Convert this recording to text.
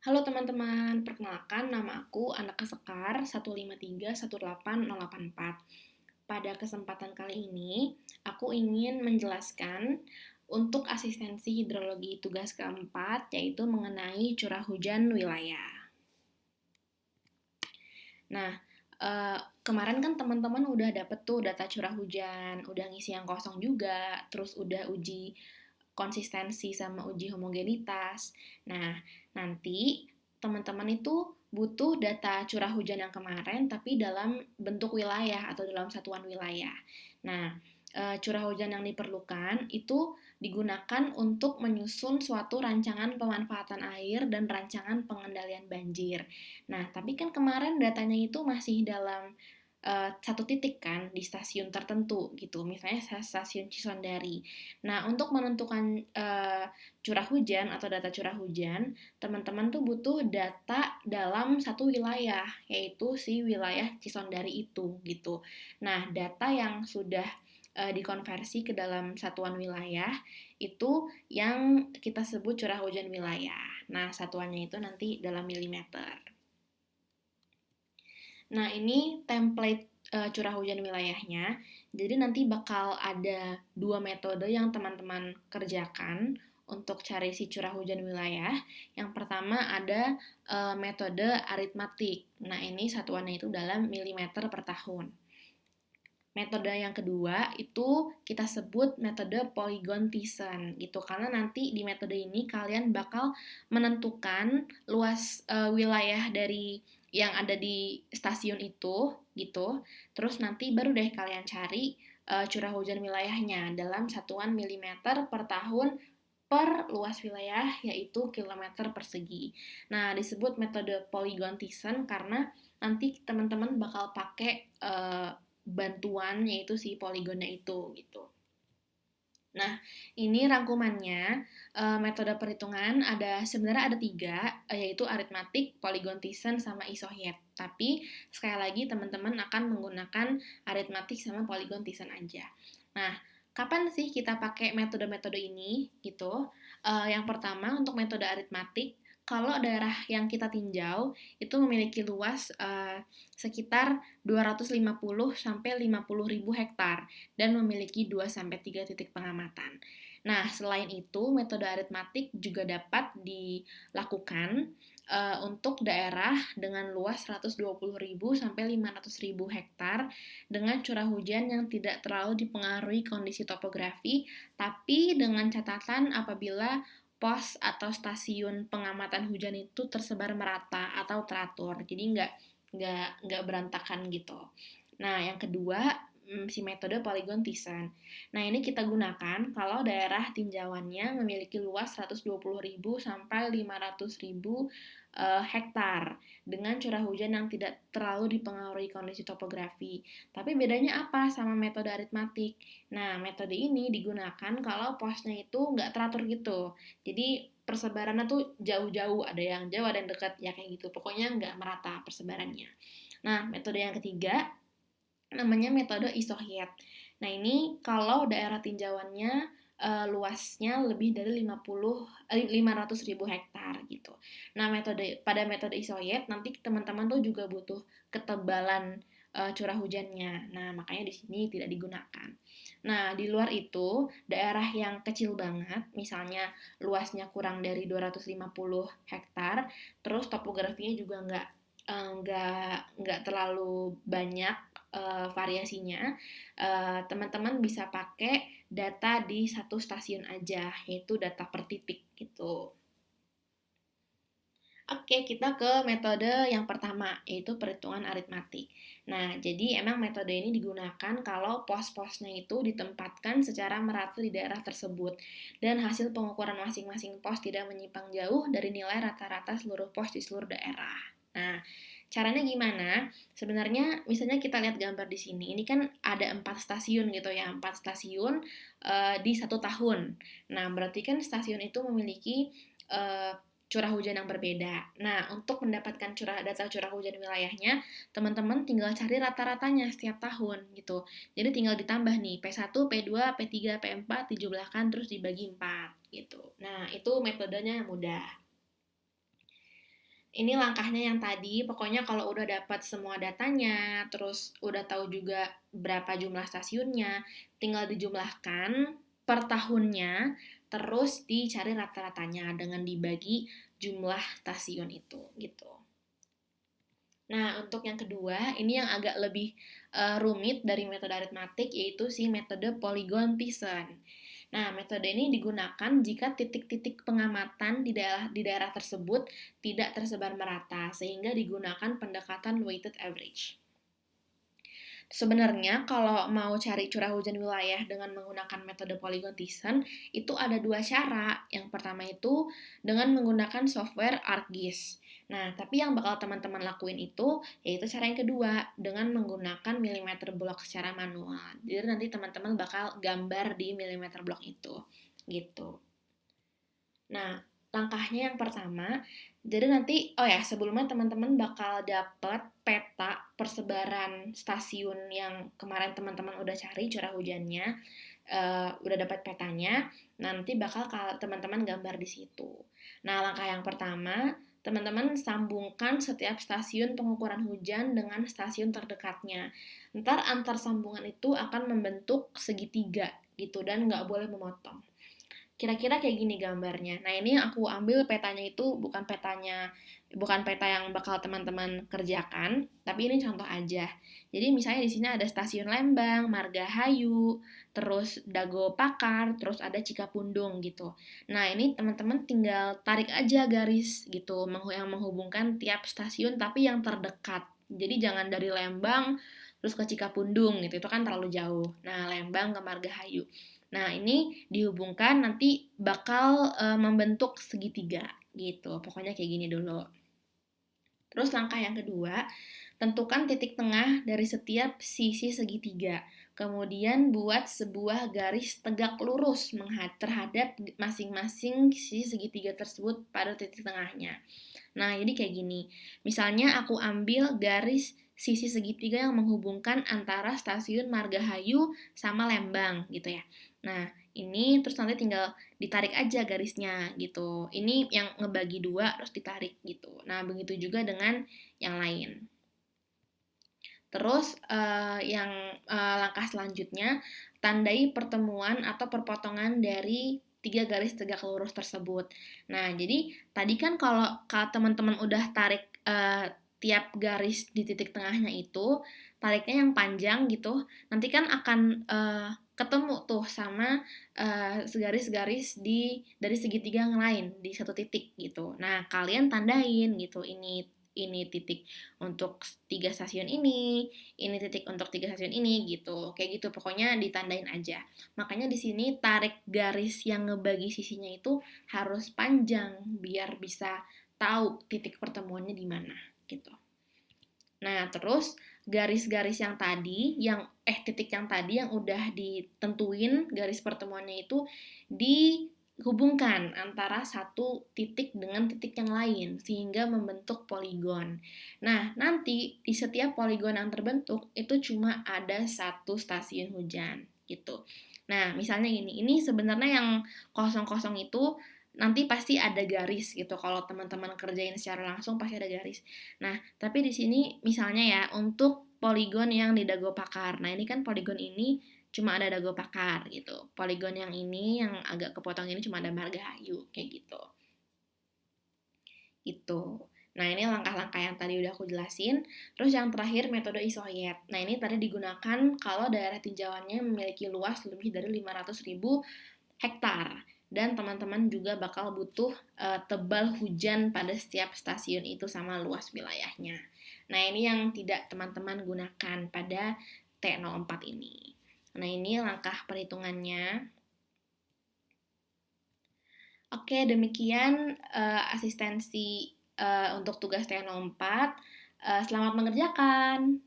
Halo teman-teman, perkenalkan nama aku Anaka Sekar 153180884. Pada kesempatan kali ini, aku ingin menjelaskan untuk asistensi hidrologi tugas keempat, yaitu mengenai curah hujan wilayah. Nah, kemarin kan teman-teman udah dapet tuh data curah hujan, udah ngisi yang kosong juga, terus udah uji konsistensi sama uji homogenitas. Nah, nanti teman-teman itu butuh data curah hujan yang kemarin tapi dalam bentuk wilayah atau dalam satuan wilayah. Nah, curah hujan yang diperlukan itu digunakan untuk menyusun suatu rancangan pemanfaatan air dan rancangan pengendalian banjir. Nah, tapi kan kemarin datanya itu masih dalam satu titik kan di stasiun tertentu gitu, misalnya stasiun Cisondari. Nah, untuk menentukan curah hujan atau data curah hujan, teman-teman tuh butuh data dalam satu wilayah, yaitu si wilayah Cisondari itu gitu. Nah, data yang sudah dikonversi ke dalam satuan wilayah itu yang kita sebut curah hujan wilayah. Nah, satuannya itu nanti dalam milimeter. Nah, ini template curah hujan wilayahnya. Jadi nanti bakal ada dua metode yang teman-teman kerjakan untuk cari si curah hujan wilayah. Yang pertama ada metode aritmatik. Nah, ini satuannya itu dalam milimeter per tahun. Metode yang kedua itu kita sebut metode polygon Thiessen gitu, karena nanti di metode ini kalian bakal menentukan luas wilayah dari yang ada di stasiun itu gitu. Terus nanti baru deh kalian cari curah hujan wilayahnya dalam satuan milimeter per tahun per luas wilayah, yaitu kilometer persegi. Nah, disebut metode polygon Thiessen karena nanti teman-teman bakal pakai bantuan yaitu si poligonnya itu gitu. Nah, ini rangkumannya. Metode perhitungan sebenarnya ada tiga, yaitu aritmatik, polygon Thiessen, sama isohed. Tapi sekali lagi teman-teman akan menggunakan aritmatik sama polygon Thiessen aja. Nah, kapan sih kita pakai metode-metode ini gitu? Yang pertama untuk metode aritmatik, kalau daerah yang kita tinjau itu memiliki luas sekitar 250 sampai 50 ribu hektar dan memiliki 2 sampai 3 titik pengamatan. Nah, selain itu, metode aritmatik juga dapat dilakukan untuk daerah dengan luas 120.000 sampai 500.000 hektar dengan curah hujan yang tidak terlalu dipengaruhi kondisi topografi, tapi dengan catatan apabila pos atau stasiun pengamatan hujan itu tersebar merata atau teratur, jadi nggak berantakan gitu. Nah, yang kedua, si metode polygon Thiessen. Nah, ini kita gunakan kalau daerah tinjauannya memiliki luas 120.000 sampai 500.000 hektar dengan curah hujan yang tidak terlalu dipengaruhi kondisi topografi. Tapi bedanya apa sama metode aritmatik? Nah, metode ini digunakan kalau posnya itu nggak teratur gitu. Jadi persebarannya tuh jauh-jauh, ada yang jauh, ada yang dekat, ya kayak gitu. Pokoknya nggak merata persebarannya. Nah, metode yang ketiga namanya metode isohed. Nah, ini kalau daerah tinjauannya luasnya lebih dari 500.000 hektar gitu. Nah, pada metode isohed nanti teman-teman tuh juga butuh ketebalan curah hujannya. Nah, makanya di sini tidak digunakan. Nah, di luar itu, daerah yang kecil banget, misalnya luasnya kurang dari 250 hektar, terus topografinya juga nggak terlalu banyak variasinya, teman-teman bisa pakai data di satu stasiun aja, yaitu data per titik gitu. Oke, kita ke metode yang pertama, yaitu perhitungan aritmatik. Nah, jadi emang metode ini digunakan kalau pos-posnya itu ditempatkan secara merata di daerah tersebut, dan hasil pengukuran masing-masing pos tidak menyimpang jauh dari nilai rata-rata seluruh pos di seluruh daerah. Nah, caranya gimana? Sebenarnya, misalnya kita lihat gambar di sini, ini kan ada 4 stasiun gitu ya, 4 stasiun di 1 tahun. Nah, berarti kan stasiun itu memiliki uh, curah hujan yang berbeda. Nah, untuk mendapatkan data curah hujan wilayahnya, teman-teman tinggal cari rata-ratanya setiap tahun gitu. Jadi tinggal ditambah nih P1, P2, P3, P4 dijumlahkan terus dibagi 4 gitu. Nah, itu metodenya mudah. Ini langkahnya yang tadi, pokoknya kalau udah dapat semua datanya, terus udah tahu juga berapa jumlah stasiunnya, tinggal dijumlahkan per tahunnya, terus dicari rata-ratanya dengan dibagi jumlah stasiun itu, gitu. Nah, untuk yang kedua, ini yang agak lebih rumit dari metode aritmatik, yaitu si metode Polygon Thiessen. Nah, metode ini digunakan jika titik-titik pengamatan di daerah tersebut tidak tersebar merata, sehingga digunakan pendekatan weighted average. Sebenarnya kalau mau cari curah hujan wilayah dengan menggunakan metode Polygon Thiessen, itu ada dua cara. Yang pertama itu dengan menggunakan software ArcGIS. Nah, tapi yang bakal teman-teman lakuin itu yaitu cara yang kedua, dengan menggunakan millimeter block secara manual. Jadi nanti teman-teman bakal gambar di millimeter block itu, gitu. Nah, langkahnya yang pertama, jadi nanti, oh ya, sebelumnya teman-teman bakal dapat peta persebaran stasiun yang kemarin teman-teman udah cari curah hujannya, udah dapat petanya, nanti bakal teman-teman gambar di situ. Nah, langkah yang pertama, teman-teman sambungkan setiap stasiun pengukuran hujan dengan stasiun terdekatnya. Ntar antar sambungan itu akan membentuk segitiga gitu dan nggak boleh memotong. Kira-kira kayak gini gambarnya. Nah, ini yang aku ambil petanya itu bukan peta yang bakal teman-teman kerjakan, tapi ini contoh aja. Jadi misalnya di sini ada stasiun Lembang, Margahayu, terus Dago Pakar, terus ada Cikapundung gitu. Nah, ini teman-teman tinggal tarik aja garis gitu yang menghubungkan tiap stasiun tapi yang terdekat. Jadi jangan dari Lembang terus ke Cikapundung gitu. Itu kan terlalu jauh. Nah, Lembang ke Margahayu. Nah, ini dihubungkan nanti bakal membentuk segitiga gitu. Pokoknya kayak gini dulu. Terus langkah yang kedua, tentukan titik tengah dari setiap sisi segitiga. Kemudian buat sebuah garis tegak lurus terhadap masing-masing sisi segitiga tersebut pada titik tengahnya. Nah, jadi kayak gini. Misalnya aku ambil garis sisi segitiga yang menghubungkan antara stasiun Margahayu sama Lembang gitu ya. Nah, ini terus nanti tinggal ditarik aja garisnya gitu. Ini yang ngebagi dua terus ditarik gitu. Nah, begitu juga dengan yang lain. Terus langkah selanjutnya, tandai pertemuan atau perpotongan dari tiga garis tegak lurus tersebut. Nah, jadi tadi kan kalau teman-teman udah tarik tiap garis di titik tengahnya itu, tariknya yang panjang gitu, nanti kan akan ketemu tuh sama segaris-garis dari segitiga yang lain di satu titik gitu. Nah, kalian tandain gitu, ini titik untuk tiga stasiun ini titik untuk tiga stasiun ini gitu. Kayak gitu pokoknya ditandain aja. Makanya di sini tarik garis yang ngebagi sisinya itu harus panjang biar bisa tahu titik pertemuannya di mana gitu. Nah, terus garis-garis yang tadi, titik yang tadi yang udah ditentuin garis pertemuannya itu dihubungkan antara satu titik dengan titik yang lain sehingga membentuk poligon. Nah, nanti di setiap poligon yang terbentuk itu cuma ada satu stasiun hujan gitu. Nah, misalnya gini, ini sebenarnya yang kosong-kosong itu nanti pasti ada garis gitu. Kalau teman-teman kerjain secara langsung pasti ada garis. Nah, tapi di sini misalnya ya untuk poligon yang di Dago Pakar. Nah, ini kan poligon ini cuma ada Dago Pakar gitu. Poligon yang ini yang agak kepotong ini cuma ada Margahayu kayak gitu. Gitu. Nah, ini langkah-langkah yang tadi udah aku jelasin. Terus yang terakhir metode isohyet. Nah, ini tadi digunakan kalau daerah tinjauannya memiliki luas lebih dari 500.000 hektar. Dan teman-teman juga bakal butuh tebal hujan pada setiap stasiun itu sama luas wilayahnya. Nah, ini yang tidak teman-teman gunakan pada T04 ini. Nah, ini langkah perhitungannya. Oke, demikian asistensi untuk tugas T04. Selamat mengerjakan.